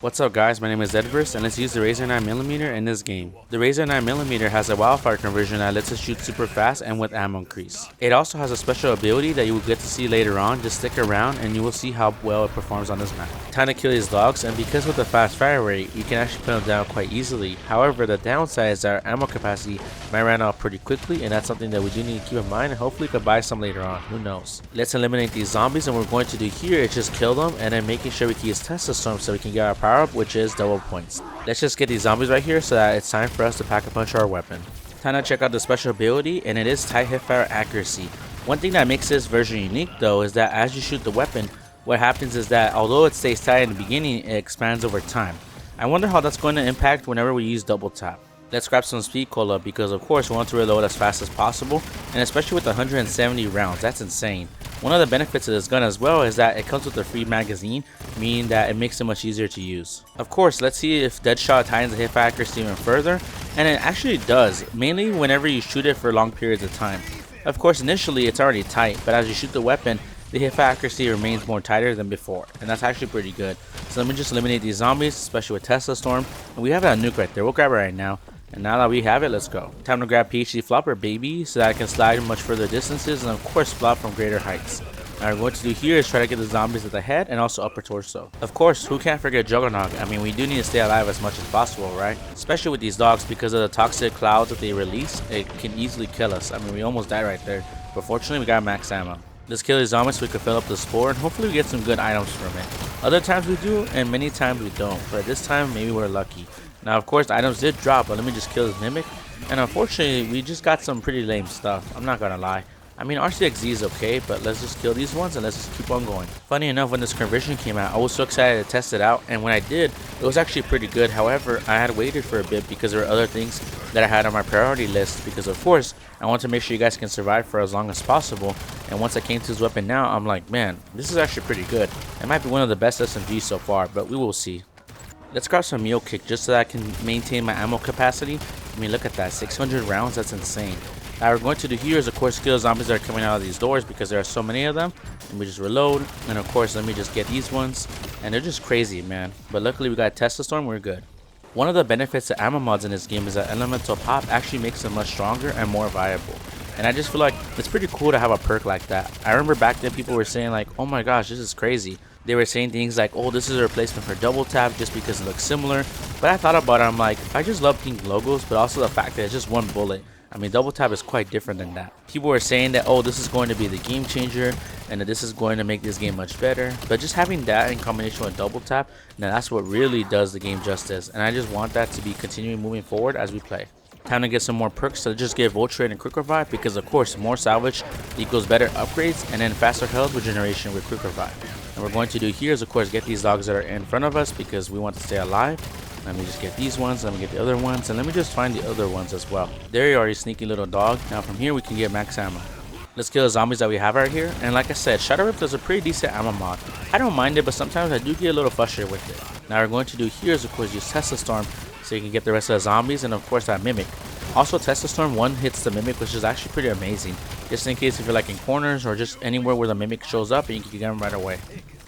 What's up guys, my name is DeadVerse and let's use the Razor 9mm in this game. The Razor 9mm has a Wildfire conversion that lets us shoot super fast and with ammo increase. It also has a special ability that you will get to see later on. Just stick around and you will see how well it performs on this map. Time to kill these dogs, and because with the fast fire rate, you can actually put them down quite easily. However, the downside is that our ammo capacity might run out pretty quickly, and that's something that we do need to keep in mind, and hopefully we could buy some later on, who knows. Let's eliminate these zombies, and what we're going to do here is just kill them and then making sure we can use Tesla Storm so we can get our power up, which is double points. Let's just get these zombies right here so that it's time for us to pack a punch our weapon. Time to check out the special ability, and it is tight hipfire accuracy. One thing that makes this version unique though is that as you shoot the weapon, what happens is that although it stays tight in the beginning, it expands over time. I wonder how that's going to impact whenever we use double tap. Let's grab some speed cola because of course we want to reload as fast as possible, and especially with 170 rounds, that's insane. One of the benefits of this gun as well is that it comes with a free magazine, meaning that it makes it much easier to use. Of course, let's see if Deadshot tightens the hip accuracy even further, and it actually does, mainly whenever you shoot it for long periods of time. Of course, initially it's already tight, but as you shoot the weapon, the hip accuracy remains more tighter than before, and that's actually pretty good. So let me just eliminate these zombies, especially with Tesla Storm, and we have that nuke right there. We'll grab it right now. And now that we have it, let's go. Time to grab PhD Flopper, baby, so that I can slide much further distances and of course flop from greater heights. Now what we're going to do here is try to get the zombies at the head and also upper torso. Of course, who can't forget Juggernaut? I mean, we do need to stay alive as much as possible, right? Especially with these dogs, because of the toxic clouds that they release, it can easily kill us. I mean, we almost died right there, but fortunately we got max ammo. Let's kill these zombies so we can fill up the spore and hopefully we get some good items from it. Other times we do and many times we don't, but this time maybe we're lucky. Now of course the items did drop, but let me just kill this mimic, and unfortunately we just got some pretty lame stuff, I'm not gonna lie. I mean, RCXZ is okay, but let's just kill these ones and let's just keep on going. Funny enough, when this conversion came out, I was so excited to test it out, and when I did, it was actually pretty good. However, I had waited for a bit because there were other things that I had on my priority list, because of course, I want to make sure you guys can survive for as long as possible. And once I came to this weapon now, I'm like, man, this is actually pretty good. It might be one of the best SMGs so far, but we will see. Let's grab some Mule Kick just so that I can maintain my ammo capacity. I mean, look at that, 600 rounds, that's insane. Now we're going to do here is of course kill zombies that are coming out of these doors because there are so many of them. Let me just reload, and of course let me just get these ones, and they're just crazy, man. But luckily we got Tesla Storm, we're good. One of the benefits of ammo mods in this game is that elemental pop actually makes them much stronger and more viable. And I just feel like it's pretty cool to have a perk like that. I remember back then people were saying like, oh my gosh, this is crazy. They were saying things like, oh, this is a replacement for double tap just because it looks similar. But I thought about it, I'm like, I just love pink logos, but also the fact that it's just one bullet. I mean, double tap is quite different than that. People were saying that, oh, this is going to be the game changer and that this is going to make this game much better. But just having that in combination with double tap, now that's what really does the game justice. And I just want that to be continuing moving forward as we play. Time to get some more perks to just get Volt Trade and Quick Revive, because of course more salvage equals better upgrades and then faster health regeneration with Quick Revive. And we're going to do here is of course get these dogs that are in front of us because we want to stay alive. Let me just get these ones, let me get the other ones, and let me just find the other ones as well. There you are, you sneaky little dog. Now from here we can get max ammo. Let's kill the zombies that we have right here, and like I said, Shadow does a pretty decent ammo mod. I don't mind it, but sometimes I do get a little frustrated with it. Now we're going to do here is of course use Tesla Storm so you can get the rest of the zombies, and of course that mimic. Also Tesla Storm one hits the mimic, which is actually pretty amazing, just in case if you're like in corners or just anywhere where the mimic shows up and you can get them right away.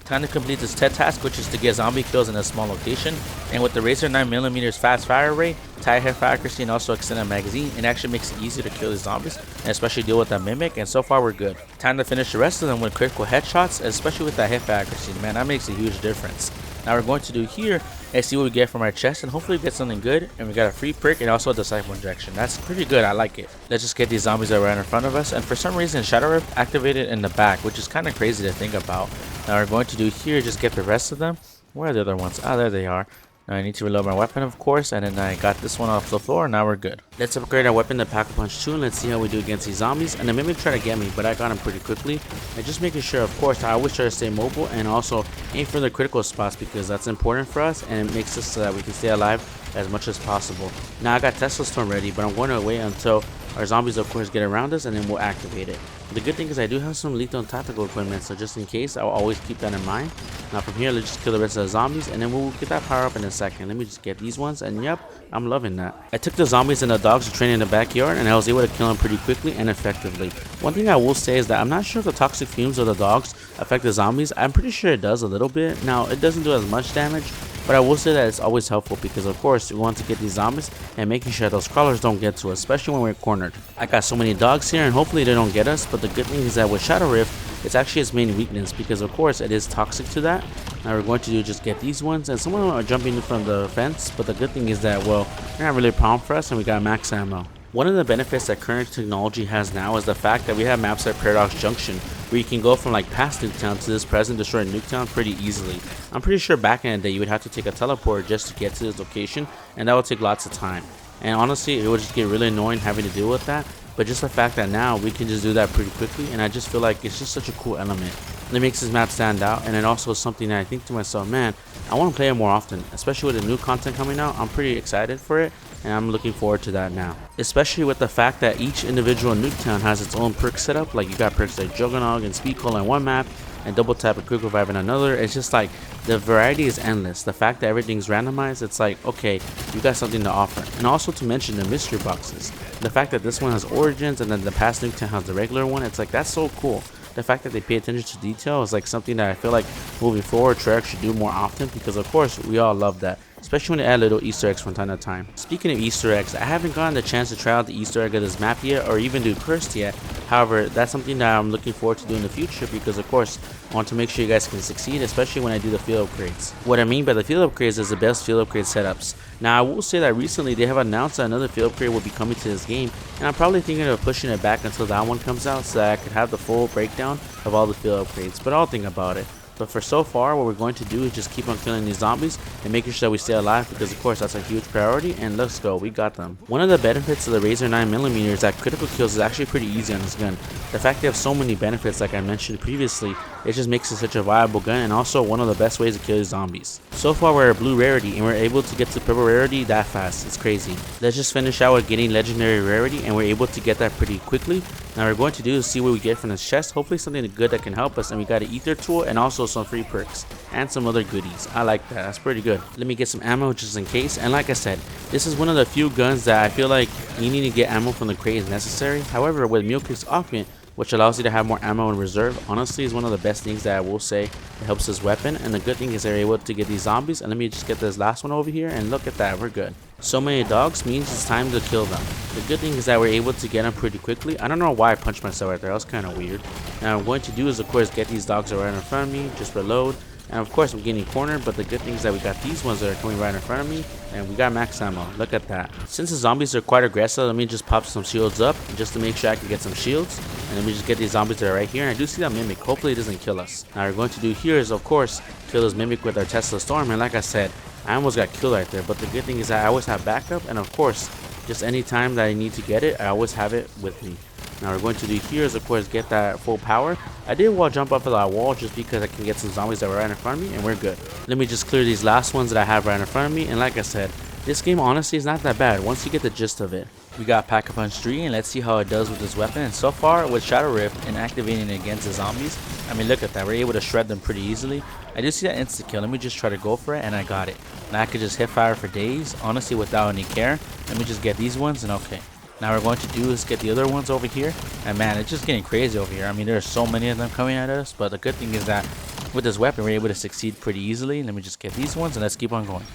Time to complete this TED task, which is to get zombie kills in a small location, and with the Razor 9mm fast fire rate, tight hip accuracy, and also extended magazine, it actually makes it easier to kill these zombies and especially deal with that mimic, and so far we're good. Time to finish the rest of them with critical headshots, especially with that hip accuracy, man, that makes a huge difference. Now we're going to do here and see what we get from our chest, and hopefully we get something good, and we got a free prick and also a disciple injection. That's pretty good, I like it. Let's just get these zombies that are right in front of us, and for some reason Shadow Rift activated in the back, which is kind of crazy to think about. Now we're going to do here is just get the rest of them. Where are the other ones? Ah, there they are. Now I need to reload my weapon of course, and then I got this one off the floor, and now we're good. Let's upgrade our weapon to Pack-a-Punch 2 and let's see how we do against these zombies. And the mimic tried to get me, but I got him pretty quickly. And just making sure of course I always try to stay mobile and also aim for the critical spots because that's important for us and it makes us so that we can stay alive as much as possible. Now I got Tesla Storm ready, but I'm going to wait until our zombies of course get around us and then we'll activate it. The good thing is I do have some lethal and tactical equipment, so just in case I'll always keep that in mind. Now from here let's just kill the rest of the zombies and then we'll get that power up in a second. Let me just get these ones, and yep, I'm loving that. I took the zombies and the dogs to train in the backyard and I was able to kill them pretty quickly and effectively. One thing I will say is that I'm not sure if the toxic fumes of the dogs affect the zombies. I'm pretty sure it does a little bit. Now it doesn't do as much damage, but but I will say that it's always helpful because of course we want to get these zombies and making sure those crawlers don't get to us, especially when we're cornered. I got so many dogs here and hopefully they don't get us, but the good thing is that with Shadow Rift, it's actually its main weakness because of course it is toxic to that. Now we're going to do just get these ones, and some of them are jumping in from the fence, but the good thing is that, well, they're not really a problem for us and we got max ammo. One of the benefits that current technology has now is the fact that we have maps like Paradox Junction where you can go from like past Nuketown to this present destroyed Nuketown pretty easily. I'm pretty sure back in the day you would have to take a teleport just to get to this location, and that would take lots of time. And honestly, it would just get really annoying having to deal with that. But just the fact that now we can just do that pretty quickly, and I just feel like it's just such a cool element. And it makes this map stand out, and it also is something that I think to myself, man, I want to play it more often. Especially with the new content coming out, I'm pretty excited for it, and I'm looking forward to that now. Especially with the fact that each individual Nuketown has its own perk setup. Like you got perks like Juggernog and Speed Cola in one map, and Double Tap and Quick Revive in another. It's just like the variety is endless. The fact that everything's randomized, it's like, okay, you got something to offer. And also to mention the mystery boxes. The fact that this one has Origins and then the past Nuketown has the regular one, it's like, that's so cool. The fact that they pay attention to detail is like something that I feel like moving forward Treyarch should do more often, because of course we all love that, especially when they add little Easter eggs from time to time. Speaking of Easter eggs, I haven't gotten the chance to try out the Easter egg of this map yet or even do Cursed yet. However, that's something that I'm looking forward to doing in the future because of course I want to make sure you guys can succeed, especially when I do the field upgrades. What I mean by the field upgrades is the best field upgrade setups. Now I will say that recently they have announced that another field upgrade will be coming to this game, and I'm probably thinking of pushing it back until that one comes out so that I could have the full breakdown of all the field upgrades, but I'll think about it. But for so far, what we're going to do is just keep on killing these zombies and making sure that we stay alive, because of course that's a huge priority, and let's go, we got them. One of the benefits of the Razor 9mm is that critical kills is actually pretty easy on this gun. The fact they have so many benefits like I mentioned previously, it just makes it such a viable gun, and also one of the best ways to kill these zombies. So far we're at blue rarity and we're able to get to purple rarity that fast, it's crazy. Let's just finish out with getting legendary rarity, and we're able to get that pretty quickly. Now we're going to do is see what we get from this chest, hopefully something good that can help us, and we got an ether tool and also some free perks and some other goodies. I like that, that's pretty good. Let me get some ammo just in case, and like I said, this is one of the few guns that I feel like you need to get ammo from the crate is necessary. However, with Mulekick's augment, which allows you to have more ammo in reserve, honestly is one of the best things that I will say it helps this weapon. And the good thing is they're able to get these zombies, and let me just get this last one over here, and look at that, we're good. So many dogs means it's time to kill them. The good thing is that we're able to get them pretty quickly. I don't know why I punched myself right there, that was kind of weird. Now what I'm going to do is of course get these dogs right in front of me, just reload. And of course I'm getting cornered, but the good thing is that we got these ones that are coming right in front of me, and we got max ammo. Look at that. Since the zombies are quite aggressive, let me just pop some shields up just to make sure I can get some shields. And let me just get these zombies that are right here, and I do see that mimic. Hopefully it doesn't kill us. Now what we're going to do here is of course kill this mimic with our Tesla Storm, and like I said, I almost got killed right there, but the good thing is that I always have backup, and of course just any time that I need to get it, I always have it with me. Now what we're going to do here is of course get that full power. I did want to jump off of that wall just because I can get some zombies that were right in front of me, and we're good. Let me just clear these last ones that I have right in front of me, and like I said, this game honestly is not that bad once you get the gist of it. We got Pack-a-Punch 3, and let's see how it does with this weapon. And so far with Shadow Rift and activating it against the zombies, I mean look at that, we're able to shred them pretty easily. I do see that insta kill, let me just try to go for it, and I got it. Now I could just hit fire for days, honestly without any care. Let me just get these ones, and okay. Now we're going to do is get the other ones over here, and man, it's just getting crazy over here. I mean there's so many of them coming at us, but the good thing is that with this weapon we're able to succeed pretty easily. Let me just get these ones and let's keep on going.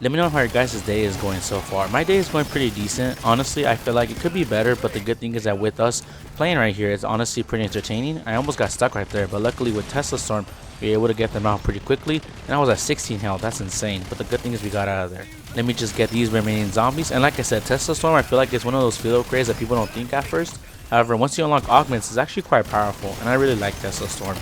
Let me know how your guys' day is going so far. My day is going pretty decent. Honestly, I feel like it could be better, but the good thing is that with us playing right here, it's honestly pretty entertaining. I almost got stuck right there, but luckily with Tesla Storm, we were able to get them out pretty quickly, and I was at 16 health. That's insane, but the good thing is we got out of there. Let me just get these remaining zombies, and like I said, Tesla Storm, I feel like it's one of those field upgrades that people don't think at first. However, once you unlock augments, it's actually quite powerful, and I really like Tesla Storm.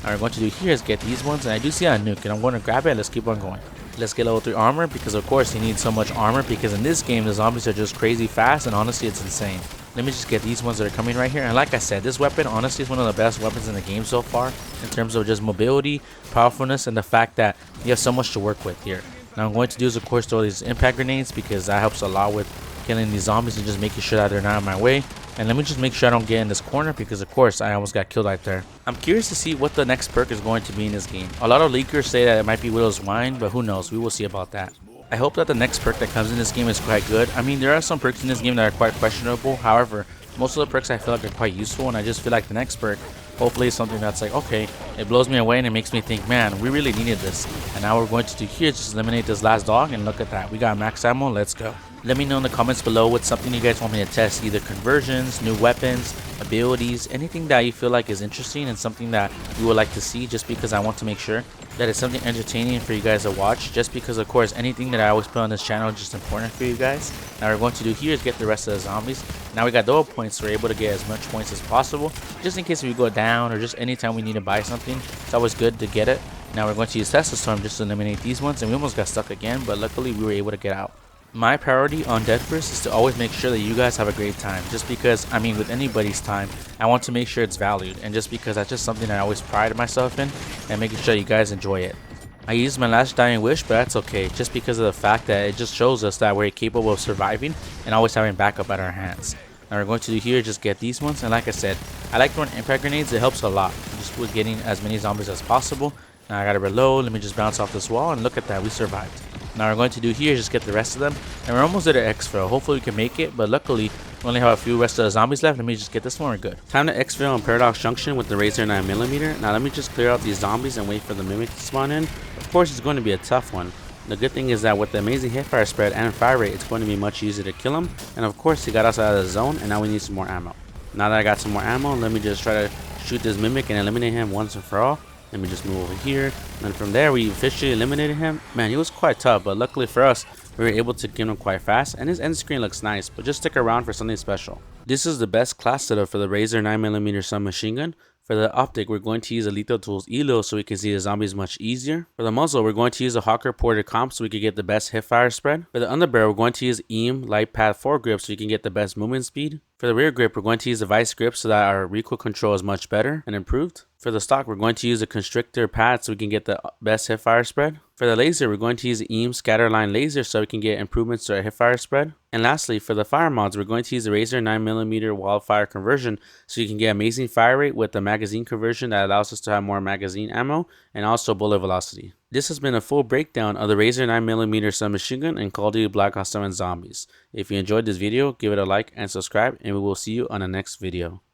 All we're going to do here is get these ones, and I do see a nuke, and I'm going to grab it. Let's keep on going. Let's get level 3 armor, because of course you need so much armor, because in this game the zombies are just crazy fast, and honestly it's insane. Let me just get these ones that are coming right here, and like I said, this weapon honestly is one of the best weapons in the game so far in terms of just mobility, powerfulness, and the fact that you have so much to work with here. Now I'm going to do is of course throw these impact grenades, because that helps a lot with killing these zombies and just making sure that they're not in my way. And let me just make sure I don't get in this corner, because of course I almost got killed right there. I'm curious to see what the next perk is going to be in this game. A lot of leakers say that it might be Widow's Wine, but who knows, we will see about that. I hope that the next perk that comes in this game is quite good. I mean, there are some perks in this game that are quite questionable. However, most of the perks I feel like are quite useful, and I just feel like the next perk Hopefully it's something that's like, okay, it blows me away and it makes me think, man, we really needed this. And now we're going to do here is just eliminate this last dog, and look at that. We got max ammo. Let's go. Let me know in the comments below what's something you guys want me to test, either conversions, new weapons, abilities, anything that you feel like is interesting and something that you would like to see, just because I want to make sure that it's something entertaining for you guys to watch, just because of course anything that I always put on this channel is just important for you guys. Now we're going to do here is get the rest of the zombies. Now we got double points, so we're able to get as much points as possible, just in case we go down or just anytime we need to buy something. It's always good to get it. Now we're going to use Tesla Storm just to eliminate these ones, and we almost got stuck again, but luckily we were able to get out. My priority on DeadVerse is to always make sure that you guys have a great time, just because, I mean, with anybody's time, I want to make sure it's valued, and just because that's just something that I always pride myself in, and making sure you guys enjoy it. I used my last dying wish, but that's okay, just because of the fact that it just shows us that we're capable of surviving and always having backup at our hands. Now we're going to do here just get these ones, and like I said, I like throwing impact grenades. It helps a lot just with getting as many zombies as possible. Now I gotta reload. Let me just bounce off this wall, and look at that, we survived. Now we're going to do here is just get the rest of them, and we're almost at an exfil. Hopefully we can make it, but luckily we only have a few rest of the zombies left. Let me just get this one, we're good. Time to exfil on Paradox Junction with the Razor 9mm. Now let me just clear out these zombies and wait for the mimic to spawn in. Of course it's going to be a tough one. The good thing is that with the amazing hipfire spread and fire rate, it's going to be much easier to kill him. And of course he got us out of the zone, and now we need some more ammo. Now that I got some more ammo, let me just try to shoot this mimic and eliminate him once and for all. Let me just move over here, and from there we officially eliminated him. Man, he was quite tough, but luckily for us, we were able to kill him quite fast, and his end screen looks nice, but just stick around for something special. This is the best class setup for the Razor 9mm submachine gun. For the Optic, we're going to use a Lethal Tools ELO so we can see the zombies much easier. For the Muzzle, we're going to use a Hawker Porter Comp so we can get the best hipfire spread. For the Underbarrel, we're going to use EAM Lightpath Foregrip so you can get the best movement speed. For the rear grip, we're going to use the Vice Grip so that our recoil control is much better and improved. For the stock, we're going to use a Constrictor Pad so we can get the best hipfire spread. For the laser, we're going to use the EAM Scatterline laser so we can get improvements to our hipfire spread. And lastly, for the fire mods, we're going to use the Razor 9mm Wildfire conversion so you can get amazing fire rate with the magazine conversion that allows us to have more magazine ammo and also bullet velocity. This has been a full breakdown of the Razor 9mm submachine gun and Call of Duty Black Ops 7 Zombies. If you enjoyed this video, give it a like and subscribe, and we will see you on the next video.